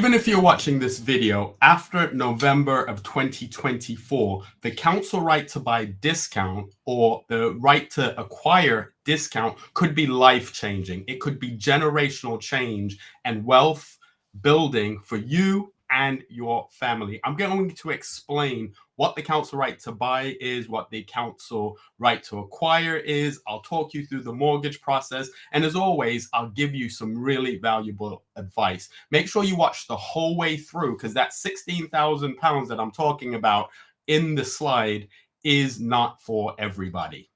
Even if you're watching this video after November of 2024, the council right to buy discount or the right to acquire discount could be life-changing. It could be generational change and wealth building for you and your family. I'm going to explain what the council right to buy is, what the council right to acquire is. I'll talk you through the mortgage process. And as always, I'll give you some really valuable advice. Make sure you watch the whole way through because that £16,000 that I'm talking about in the slide is not for everybody.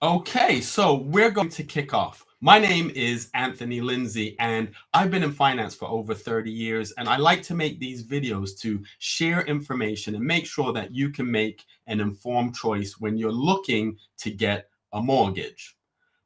Okay, so we're going to kick off. My name is Anthony Lindsay, and I've been in finance for over 30 years, and I like to make these videos to share information and make sure that you can make an informed choice when you're looking to get a mortgage.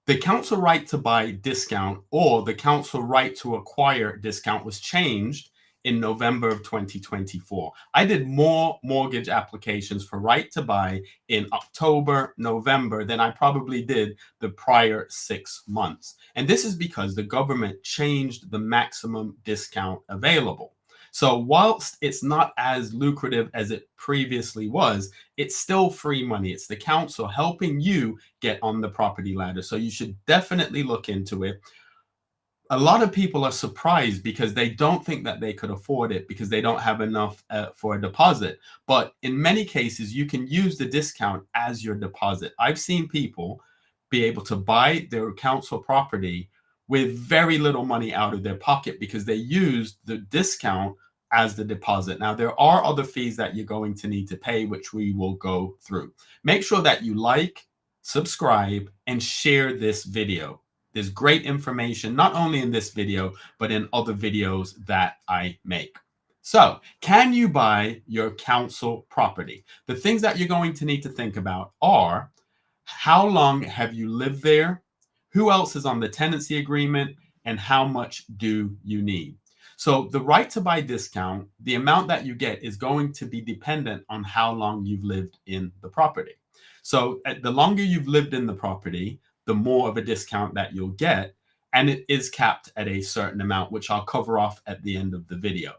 The council right to buy discount or the council right to acquire discount was changed in November of 2024. I did more mortgage applications for right to buy in October, November than I probably did the prior 6 months. And this is because the government changed the maximum discount available. So whilst it's not as lucrative as it previously was, it's still free money. It's the council helping you get on the property ladder. So you should definitely look into it. A lot of people are surprised because they don't think that they could afford it because they don't have enough for a deposit. But in many cases, you can use the discount as your deposit. I've seen people be able to buy their council property with very little money out of their pocket because they used the discount as the deposit. Now, there are other fees that you're going to need to pay, which we will go through. Make sure that you like, subscribe, and share this video. There's great information, not only in this video, but in other videos that I make. So, can you buy your council property? The things that you're going to need to think about are how long have you lived there? Who else is on the tenancy agreement? And how much do you need? So the right to buy discount, the amount that you get is going to be dependent on how long you've lived in the property. So the longer you've lived in the property, the more of a discount that you'll get. And it is capped at a certain amount, which I'll cover off at the end of the video.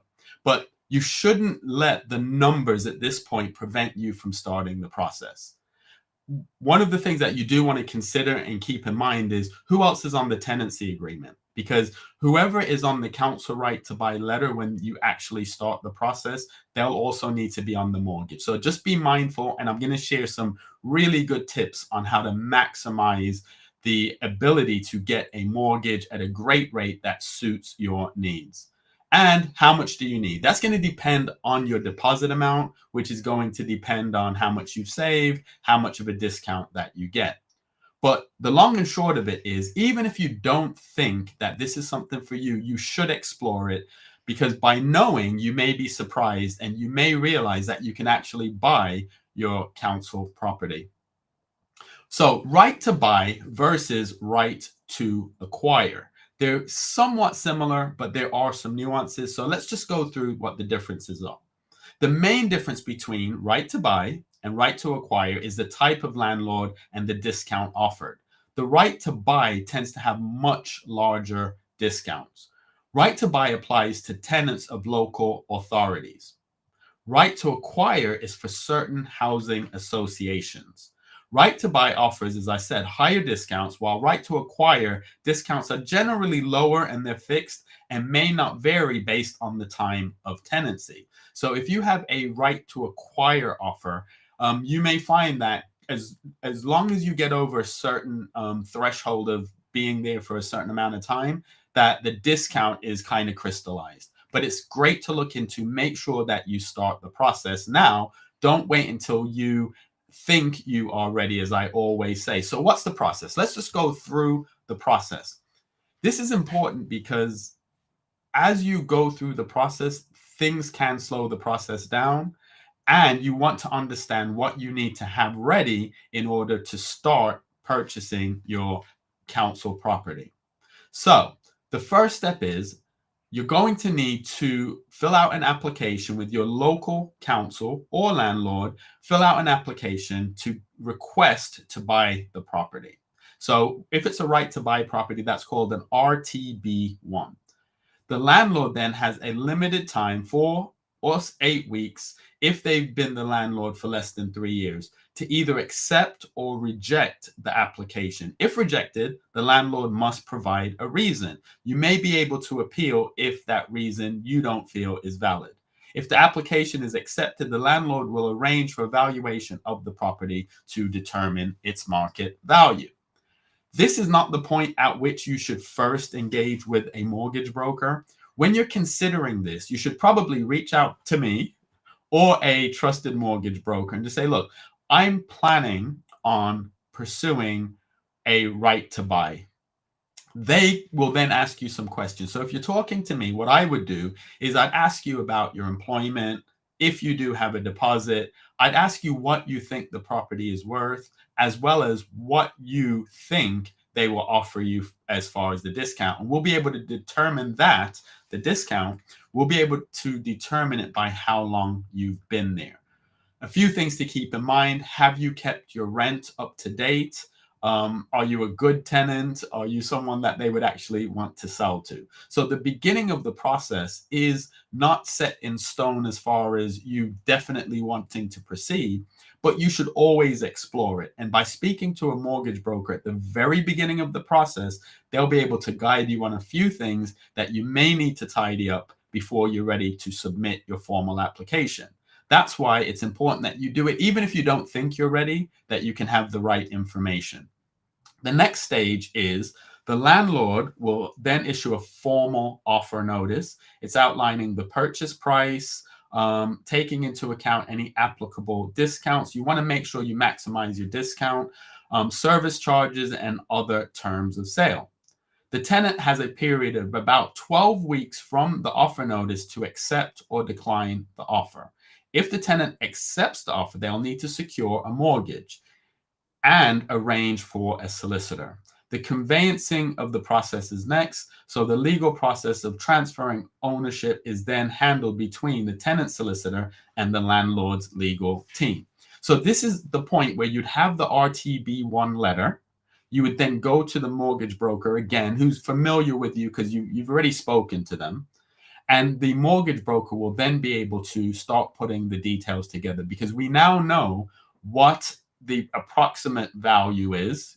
But you shouldn't let the numbers at this point prevent you from starting the process. One of the things that you do want to consider and keep in mind is who else is on the tenancy agreement, because whoever is on the council right to buy letter when you actually start the process, they'll also need to be on the mortgage. So just be mindful, and I'm going to share some really good tips on how to maximize the ability to get a mortgage at a great rate that suits your needs. And how much do you need? That's going to depend on your deposit amount, which is going to depend on how much you've saved, how much of a discount that you get. But the long and short of it is, even if you don't think that this is something for you, you should explore it, because by knowing, you may be surprised and you may realize that you can actually buy your council property. So right to buy versus right to acquire. They're somewhat similar, but there are some nuances. So let's just go through what the differences are. The main difference between right to buy and right to acquire is the type of landlord and the discount offered. The right to buy tends to have much larger discounts. Right to buy applies to tenants of local authorities. Right to acquire is for certain housing associations. Right to buy offers, as I said, higher discounts, while right to acquire discounts are generally lower and they're fixed and may not vary based on the time of tenancy. So if you have a right to acquire offer, you may find that as long as you get over a certain threshold of being there for a certain amount of time, that the discount is kind of crystallized. But it's great to look into, make sure that you start the process now. Don't wait until you think you are ready, as I always say. So what's the process? Let's just go through the process. This is important because as you go through the process, things can slow the process down, and you want to understand what you need to have ready in order to start purchasing your council property. So the first step is you're going to need to fill out an application with your local council or landlord, fill out an application to request to buy the property. So if it's a right to buy property, that's called an RTB1. The landlord then has a limited time, 4 or 8 weeks, if they've been the landlord for less than 3 years, to either accept or reject the application. If rejected, the landlord must provide a reason. You may be able to appeal if that reason you don't feel is valid. If the application is accepted, the landlord will arrange for evaluation of the property to determine its market value. This is not the point at which you should first engage with a mortgage broker. When you're considering this, you should probably reach out to me or a trusted mortgage broker and just say, look, I'm planning on pursuing a right to buy. They will then ask you some questions. So if you're talking to me, what I would do is I'd ask you about your employment. If you do have a deposit, I'd ask you what you think the property is worth, as well as what you think they will offer you as far as the discount. And we'll be able to determine that, the discount, we'll be able to determine it by how long you've been there. A few things to keep in mind. Have you kept your rent up to date? Are you a good tenant? Are you someone that they would actually want to sell to? So the beginning of the process is not set in stone as far as you definitely wanting to proceed, but you should always explore it. And by speaking to a mortgage broker at the very beginning of the process, they'll be able to guide you on a few things that you may need to tidy up before you're ready to submit your formal application. That's why it's important that you do it, even if you don't think you're ready, that you can have the right information. The next stage is the landlord will then issue a formal offer notice. It's outlining the purchase price, taking into account any applicable discounts. You want to make sure you maximize your discount, service charges, and other terms of sale. The tenant has a period of about 12 weeks from the offer notice to accept or decline the offer. If the tenant accepts the offer, they'll need to secure a mortgage and arrange for a solicitor. The conveyancing of the process is next. So the legal process of transferring ownership is then handled between the tenant solicitor and the landlord's legal team. So this is the point where you'd have the RTB1 letter. You would then go to the mortgage broker again, who's familiar with you because you've already spoken to them. And the mortgage broker will then be able to start putting the details together because we now know what the approximate value is.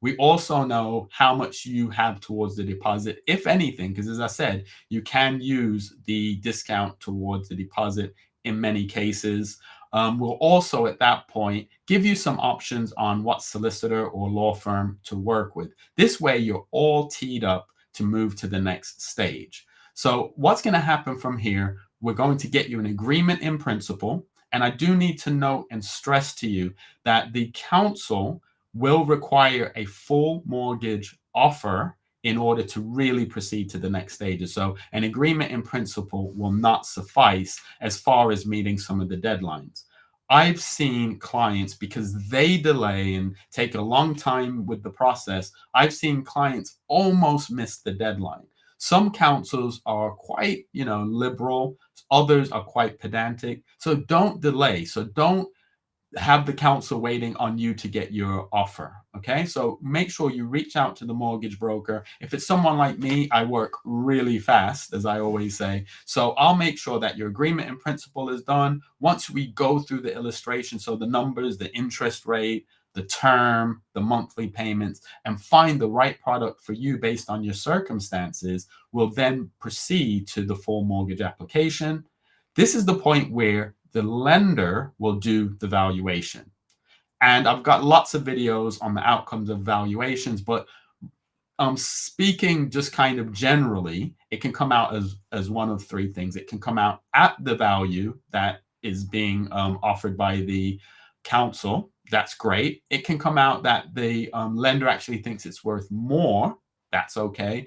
We also know how much you have towards the deposit, if anything, because as I said, you can use the discount towards the deposit in many cases. We'll also at that point give you some options on what solicitor or law firm to work with. This way you're all teed up to move to the next stage. So what's going to happen from here, we're going to get you an agreement in principle. And I do need to note and stress to you that the council will require a full mortgage offer in order to really proceed to the next stages. So an agreement in principle will not suffice as far as meeting some of the deadlines. I've seen clients, because they delay and take a long time with the process, I've seen clients almost miss the deadline. Some councils are quite, liberal. Others are quite pedantic. So don't delay. So don't have the council waiting on you to get your offer. Okay. So make sure you reach out to the mortgage broker. If it's someone like me, I work really fast, as I always say. So I'll make sure that your agreement in principle is done. Once we go through the illustration, so the numbers, the interest rate, the term, the monthly payments, and find the right product for you based on your circumstances, we'll then proceed to the full mortgage application. This is the point where the lender will do the valuation. And I've got lots of videos on the outcomes of valuations, but speaking just kind of generally, it can come out as one of three things. It can come out at the value that is being offered by the council. That's great. It can come out that the lender actually thinks it's worth more. That's okay.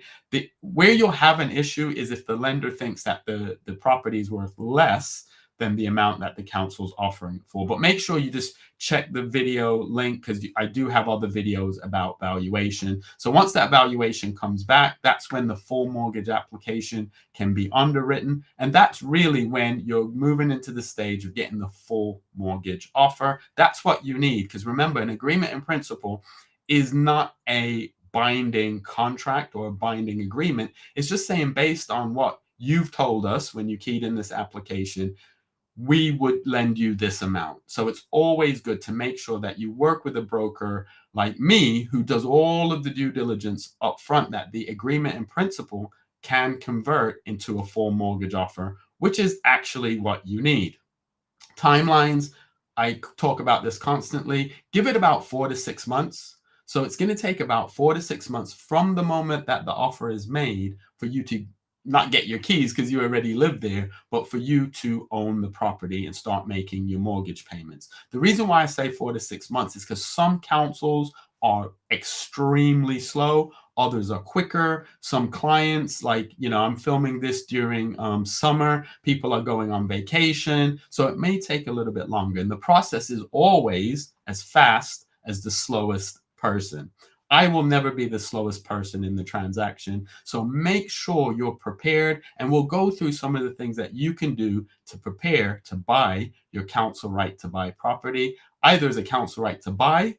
Where you'll have an issue is if the lender thinks that the property is worth less than the amount that the council's offering it for. But make sure you just check the video link, because I do have other videos about valuation. So once that valuation comes back, that's when the full mortgage application can be underwritten. And that's really when you're moving into the stage of getting the full mortgage offer. That's what you need, because remember, an agreement in principle is not a binding contract or a binding agreement. It's just saying, based on what you've told us when you keyed in this application, we would lend you this amount. So it's always good to make sure that you work with a broker like me, who does all of the due diligence up front, that the agreement in principle can convert into a full mortgage offer, which is actually what you need. Timelines, I talk about this constantly. Give it about 4 to 6 months. So it's going to take about 4 to 6 months from the moment that the offer is made for you to not get your keys, because you already live there, but for you to own the property and start making your mortgage payments. The reason why I say 4 to 6 months is because some councils are extremely slow. Others are quicker. Some clients, like, I'm filming this during summer. People are going on vacation. So it may take a little bit longer. And the process is always as fast as the slowest person. I will never be the slowest person in the transaction. So make sure you're prepared, and we'll go through some of the things that you can do to prepare to buy your council right to buy property, either as a council right to buy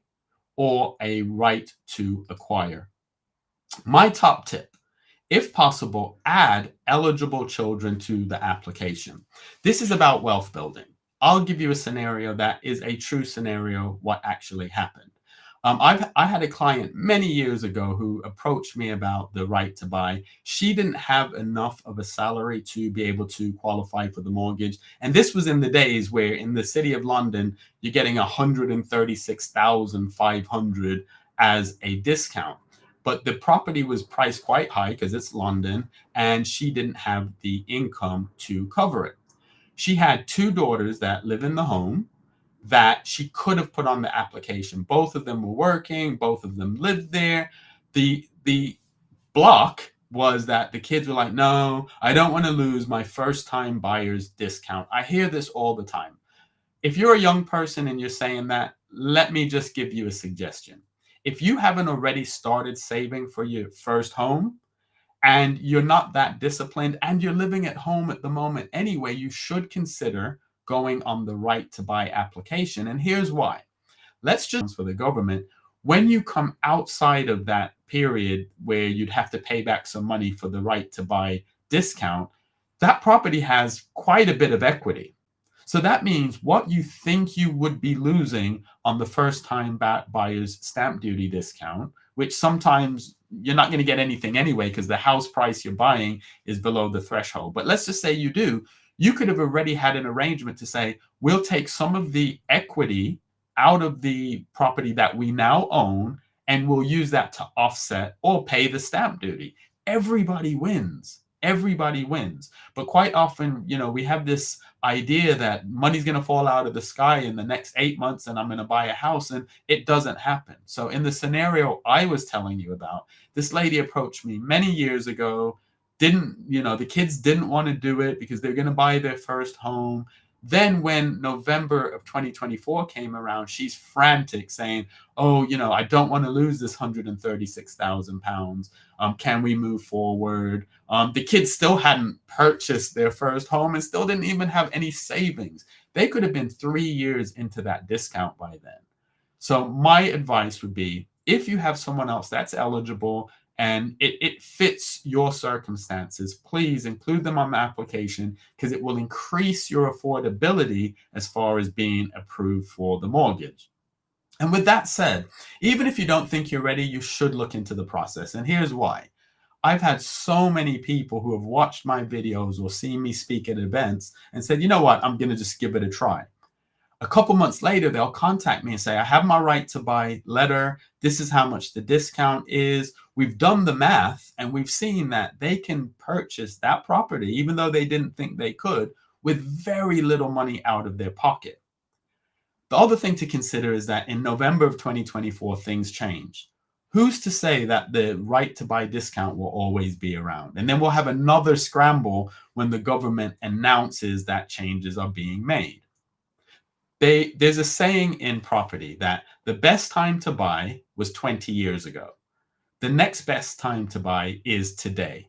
or a right to acquire. My top tip: if possible, add eligible children to the application. This is about wealth building. I'll give you a scenario that is a true scenario, what actually happened. I had a client many years ago who approached me about the right to buy. She didn't have enough of a salary to be able to qualify for the mortgage. And this was in the days where in the city of London, you're getting 136,500 as a discount. But the property was priced quite high because it's London, and she didn't have the income to cover it. She had 2 daughters that live in the home that she could have put on the application. Both of them were working, both of them lived there. The block was that the kids were like, no, I don't want to lose my first time buyer's discount. I hear this all the time. If you're a young person and you're saying that, let me just give you a suggestion. If you haven't already started saving for your first home, and you're not that disciplined, and you're living at home at the moment anyway, you should consider going on the right to buy application. And here's why. Let's just, for the government, when you come outside of that period where you'd have to pay back some money for the right to buy discount, that property has quite a bit of equity. So that means what you think you would be losing on the first time buyer's stamp duty discount, which sometimes you're not going to get anything anyway because the house price you're buying is below the threshold. But let's just say you do. You could have already had an arrangement to say, we'll take some of the equity out of the property that we now own, and we'll use that to offset or pay the stamp duty. Everybody wins. Everybody wins. But quite often, we have this idea that money's going to fall out of the sky in the next 8 months and I'm going to buy a house, and it doesn't happen. So in the scenario I was telling you about, this lady approached me many years ago. The kids didn't want to do it because they're going to buy their first home. Then when November of 2024 came around, she's frantic saying, oh, I don't want to lose this £136,000. Can we move forward? The kids still hadn't purchased their first home and still didn't even have any savings. They could have been 3 years into that discount by then. So my advice would be, if you have someone else that's eligible and it fits your circumstances, please include them on the application, because it will increase your affordability as far as being approved for the mortgage. And with that said, even if you don't think you're ready, you should look into the process. And here's why. I've had so many people who have watched my videos or seen me speak at events and said, you know what, I'm going to just give it a try. A couple months later, they'll contact me and say, I have my right to buy letter. This is how much the discount is. We've done the math and we've seen that they can purchase that property, even though they didn't think they could, with very little money out of their pocket. The other thing to consider is that in November of 2024, things changed. who's to say that the right to buy discount will always be around? And then we'll have another scramble when the government announces that changes are being made. There's a saying in property that the best time to buy was 20 years ago. The next best time to buy is today.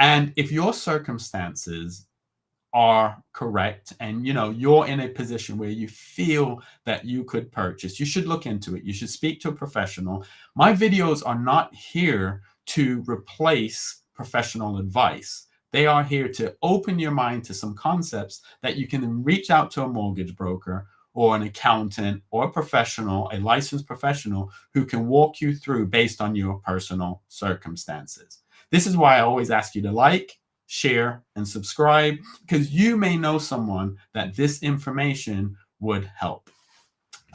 And if your circumstances are correct and you're in a position where you feel that you could purchase, you should look into it. You should speak to a professional. My videos are not here to replace professional advice. They are here to open your mind to some concepts that you can reach out to a mortgage broker or an accountant or a professional, a licensed professional who can walk you through based on your personal circumstances. This is why I always ask you to like, share, and subscribe, because you may know someone that this information would help.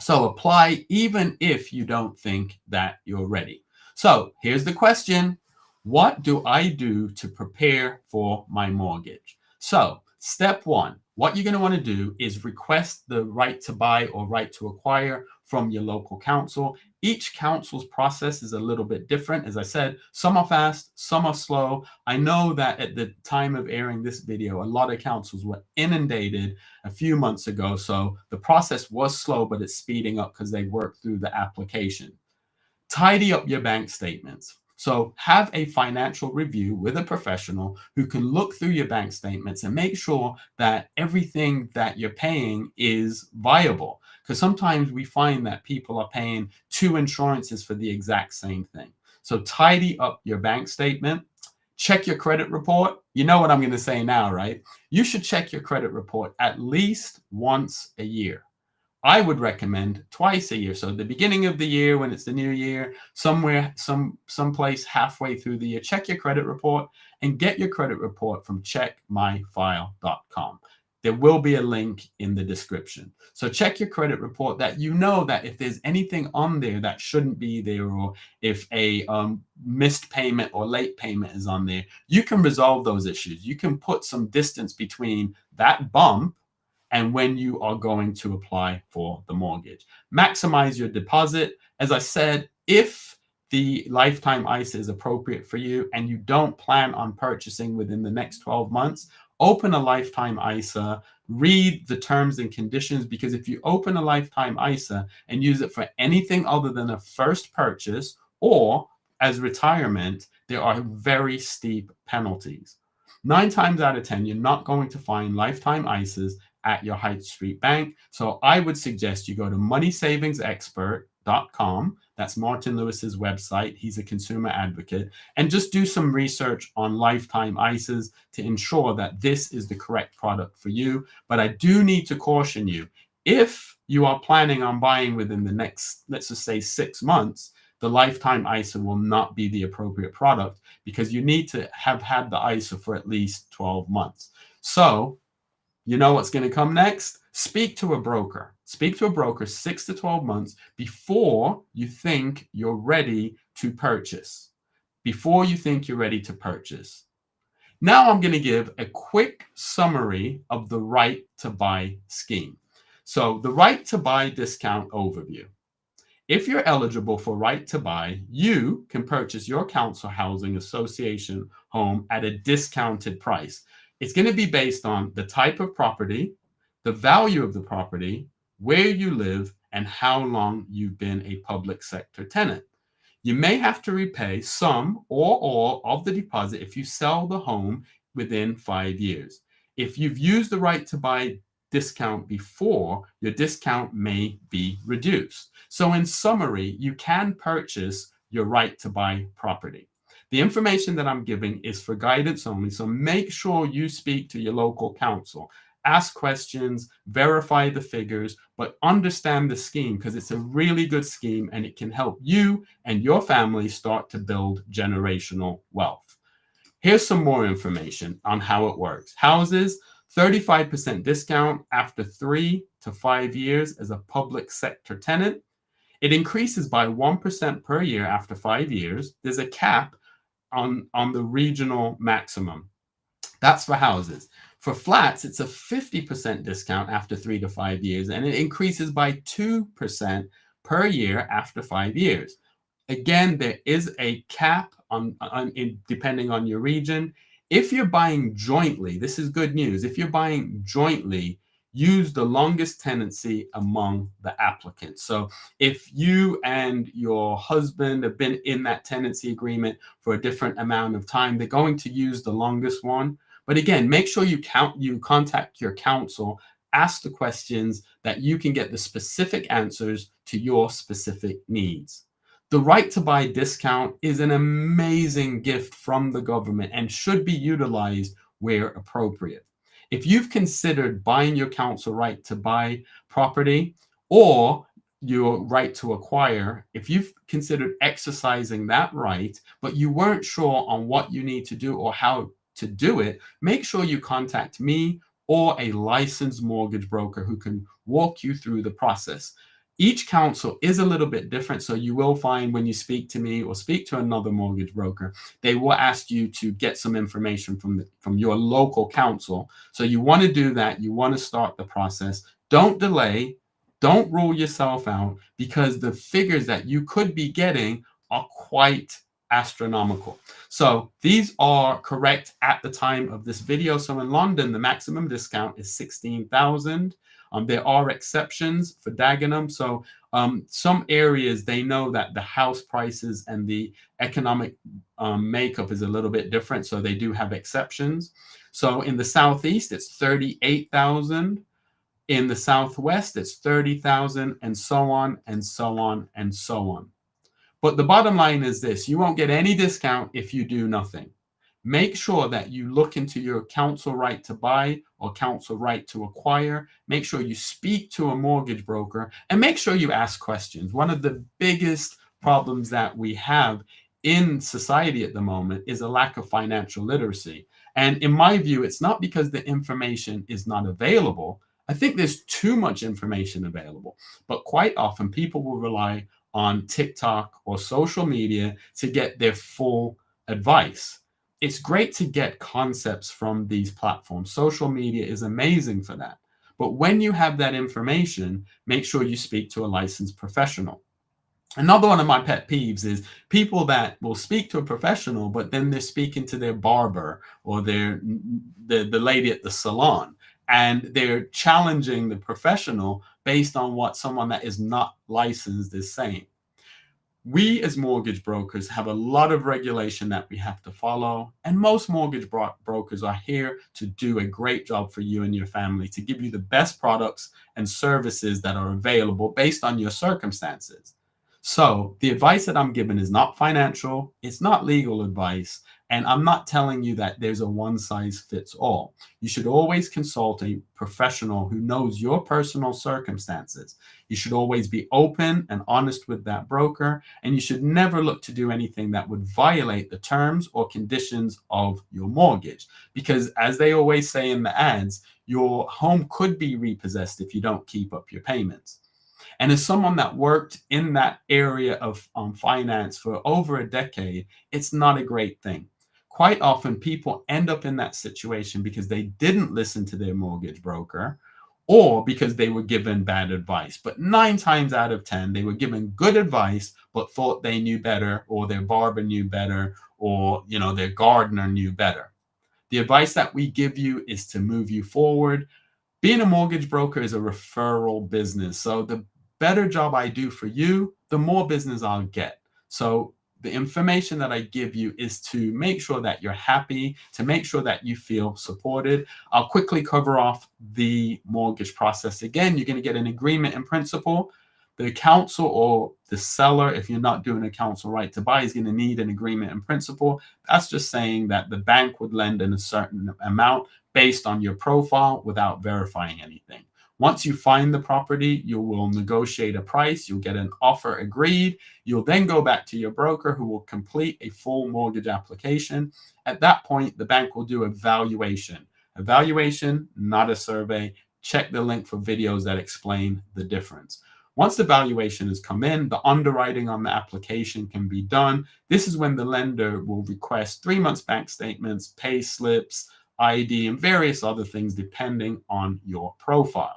So apply even if you don't think that you're ready. So here's the question. What do I do to prepare for my mortgage? So step one, what you're going to want to do is request the right to buy or right to acquire from your local council. Each council's process is a little bit different. As I said, some are fast, some are slow. I know that at the time of airing this video, a lot of councils were inundated a few months ago. So the process was slow, but it's speeding up because they worked through the application. Tidy up your bank statements. So have a financial review with a professional who can look through your bank statements and make sure that everything that you're paying is viable. Because sometimes we find that people are paying two insurances for the exact same thing. So tidy up your bank statement. Check your credit report. You know what I'm going to say now, right? You should check your credit report at least once a year. I would recommend twice a year. So the beginning of the year, when it's the new year, someplace halfway through the year, check your credit report and get your credit report from checkmyfile.com. There will be a link in the description. So check your credit report that that if there's anything on there that shouldn't be there, or if a missed payment or late payment is on there, you can resolve those issues. You can put some distance between that bump and when you are going to apply for the mortgage. Maximize your deposit. As I said, if the lifetime ISA is appropriate for you and you don't plan on purchasing within the next 12 months, open a lifetime ISA, read the terms and conditions, because if you open a lifetime ISA and use it for anything other than a first purchase or as retirement, there are very steep penalties. 9 times out of 10, you're not going to find lifetime ISAs at your High Street bank. So I would suggest you go to moneysavingsexpert.com. That's Martin Lewis's website. He's a consumer advocate. And just do some research on lifetime ISAs to ensure that this is the correct product for you. But I do need to caution you, if you are planning on buying within the next, let's just say 6 months, the lifetime ISA will not be the appropriate product, because you need to have had the ISA for at least 12 months. So you know what's going to come next? Speak to a broker. Speak to a broker 6 to 12 months before you think you're ready to purchase. Before you think you're ready to purchase. Now I'm going to give a quick summary of the right to buy scheme. So the right to buy discount overview. If you're eligible for right to buy, you can purchase your council housing association home at a discounted price. It's going to be based on the type of property, the value of the property, where you live, and how long you've been a public sector tenant. You may have to repay some or all of the deposit if you sell the home within 5 years. If you've used the right to buy discount before, your discount may be reduced. So in summary, you can purchase your right to buy property. The information that I'm giving is for guidance only, so make sure you speak to your local council. Ask questions, verify the figures, but understand the scheme, because it's a really good scheme and it can help you and your family start to build generational wealth. Here's some more information on how it works. Houses, 35% discount after 3 to 5 years as a public sector tenant. It increases by 1% per year after 5 years. There's a cap on the regional maximum. That's for houses. For flats, it's a 50% discount after 3 to 5 years, and it increases by 2% per year after 5 years. Again, there is a cap depending on your region. If you're buying jointly, this is good news. If you're buying jointly, use the longest tenancy among the applicants. So if you and your husband have been in that tenancy agreement for a different amount of time, they're going to use the longest one. But again, make sure you contact your counsel, ask the questions that you can get the specific answers to your specific needs. The right to buy discount is an amazing gift from the government and should be utilized where appropriate. If you've considered buying your council right to buy property or your right to acquire, if you've considered exercising that right, but you weren't sure on what you need to do or how to do it, make sure you contact me or a licensed mortgage broker who can walk you through the process. Each council is a little bit different. So you will find when you speak to me or speak to another mortgage broker, they will ask you to get some information from your local council. So you want to do that. You want to start the process. Don't delay. Don't rule yourself out because the figures that you could be getting are quite astronomical. So these are correct at the time of this video. So in London, the maximum discount is 16,000. There are exceptions for Dagenham. So some areas, they know that the house prices and the economic makeup is a little bit different. So they do have exceptions. So in the Southeast, it's 38,000. In the Southwest, it's 30,000, and so on and so on and so on. But the bottom line is this: you won't get any discount if you do nothing. Make sure that you look into your council right to buy or council right to acquire. Make sure you speak to a mortgage broker and make sure you ask questions. One of the biggest problems that we have in society at the moment is a lack of financial literacy. And in my view, it's not because the information is not available. I think there's too much information available, but quite often people will rely on TikTok or social media to get their full advice. It's great to get concepts from these platforms. Social media is amazing for that. But when you have that information, make sure you speak to a licensed professional. Another one of my pet peeves is people that will speak to a professional, but then they're speaking to their barber or the lady at the salon, and they're challenging the professional based on what someone that is not licensed is saying. We as mortgage brokers have a lot of regulation that we have to follow, and most mortgage brokers are here to do a great job for you and your family, to give you the best products and services that are available based on your circumstances. So the advice that I'm giving is not financial, it's not legal advice, and I'm not telling you that there's a one size fits all. You should always consult a professional who knows your personal circumstances. You should always be open and honest with that broker, and you should never look to do anything that would violate the terms or conditions of your mortgage. Because as they always say in the ads, your home could be repossessed if you don't keep up your payments. And as someone that worked in that area of finance for over a decade, it's not a great thing. Quite often, people end up in that situation because they didn't listen to their mortgage broker or because they were given bad advice. But 9 times out of 10, they were given good advice, but thought they knew better, or their barber knew better, or their gardener knew better. The advice that we give you is to move you forward. Being a mortgage broker is a referral business. So the better job I do for you, the more business I'll get. So the information that I give you is to make sure that you're happy, to make sure that you feel supported. I'll quickly cover off the mortgage process again. You're going to get an agreement in principle. The council or the seller, if you're not doing a council right to buy, is going to need an agreement in principle. That's just saying that the bank would lend in a certain amount based on your profile without verifying anything. Once you find the property, you will negotiate a price. You'll get an offer agreed. You'll then go back to your broker who will complete a full mortgage application. At that point, the bank will do a valuation. A valuation, not a survey. Check the link for videos that explain the difference. Once the valuation has come in, the underwriting on the application can be done. This is when the lender will request 3 months bank statements, pay slips, ID, and various other things depending on your profile.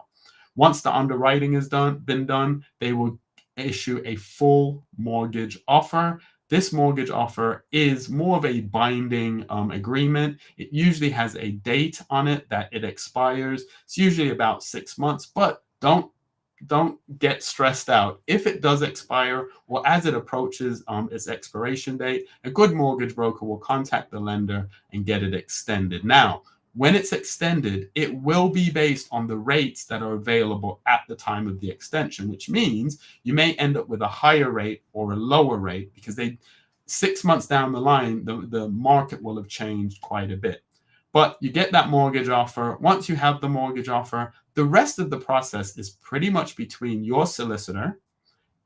Once the underwriting has been done, they will issue a full mortgage offer. This mortgage offer is more of a binding agreement. It usually has a date on it that it expires. It's usually about 6 months, but don't get stressed out. If it does expire or as it approaches its expiration date, a good mortgage broker will contact the lender and get it extended. Now, when it's extended, it will be based on the rates that are available at the time of the extension, which means you may end up with a higher rate or a lower rate because 6 months down the line, the market will have changed quite a bit. But you get that mortgage offer. Once you have the mortgage offer, the rest of the process is pretty much between your solicitor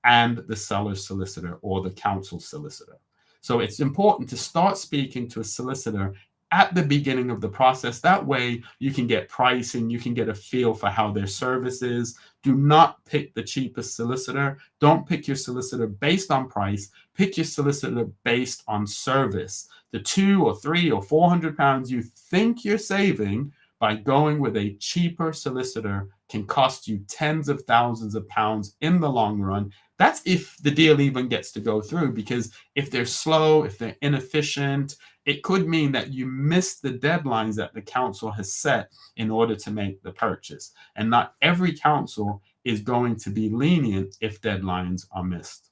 and the seller's solicitor or the counsel solicitor. So it's important to start speaking to a solicitor at the beginning of the process. That way you can get pricing, you can get a feel for how their service is. Do not pick the cheapest solicitor. Don't pick your solicitor based on price. Pick your solicitor based on service. The 2 or 3 or 400 pounds you think you're saving by going with a cheaper solicitor can cost you tens of thousands of pounds in the long run. That's if the deal even gets to go through, because if they're slow, if they're inefficient, it could mean that you miss the deadlines that the council has set in order to make the purchase. And not every council is going to be lenient if deadlines are missed.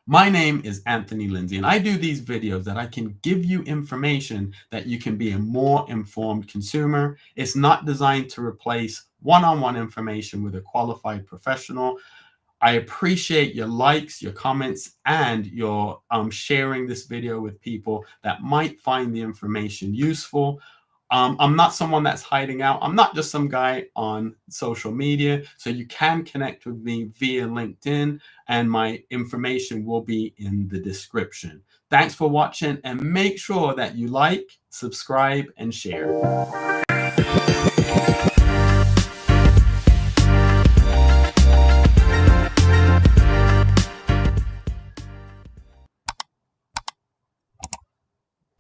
My name is Anthony Lindsay, and I do these videos that I can give you information that you can be a more informed consumer. It's not designed to replace one-on-one information with a qualified professional. I appreciate your likes, your comments, and your sharing this video with people that might find the information useful. I'm not someone that's hiding out. I'm not just some guy on social media. So you can connect with me via LinkedIn, and my information will be in the description. Thanks for watching, and make sure that you like, subscribe, and share.